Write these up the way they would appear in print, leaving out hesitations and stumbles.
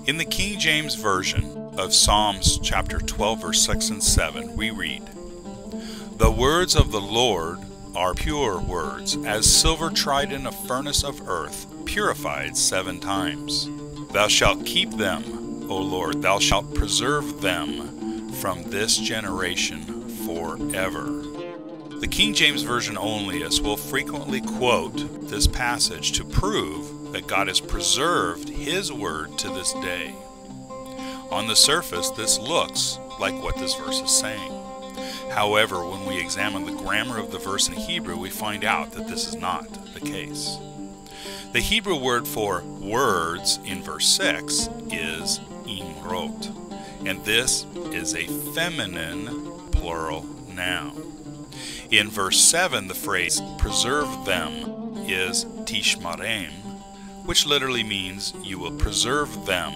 In the King James Version of Psalms chapter 12, verse 6 and 7, we read, "The words of the Lord are pure words, as silver tried in a furnace of earth, purified 7 times. Thou shalt keep them, O Lord, thou shalt preserve them from this generation forever." The King James Version onlyists will frequently quote this passage to prove that God has preserved His Word to this day. On the surface, this looks like what this verse is saying. However, when we examine the grammar of the verse in Hebrew, we find out that this is not the case. The Hebrew word for words in verse 6 is imrot, and this is a feminine plural noun. In verse 7, the phrase preserve them is tishmareym, which literally means you will preserve them.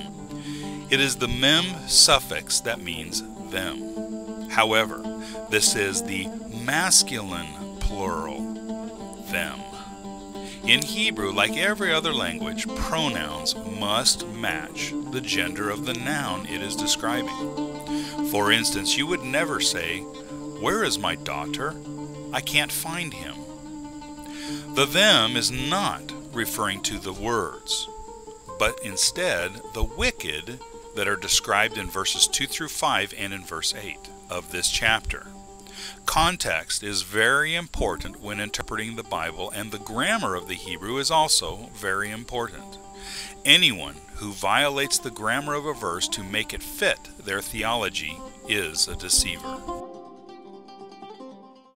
It is the mem suffix that means them. However, this is the masculine plural, them. In Hebrew, like every other language, pronouns must match the gender of the noun it is describing. For instance, you would never say, "Where is my daughter? I can't find him." The them is not referring to the words, but instead the wicked that are described in verses 2 through 5 and in verse 8 of this chapter. Context is very important when interpreting the Bible, and the grammar of the Hebrew is also very important. Anyone who violates the grammar of a verse to make it fit their theology is a deceiver.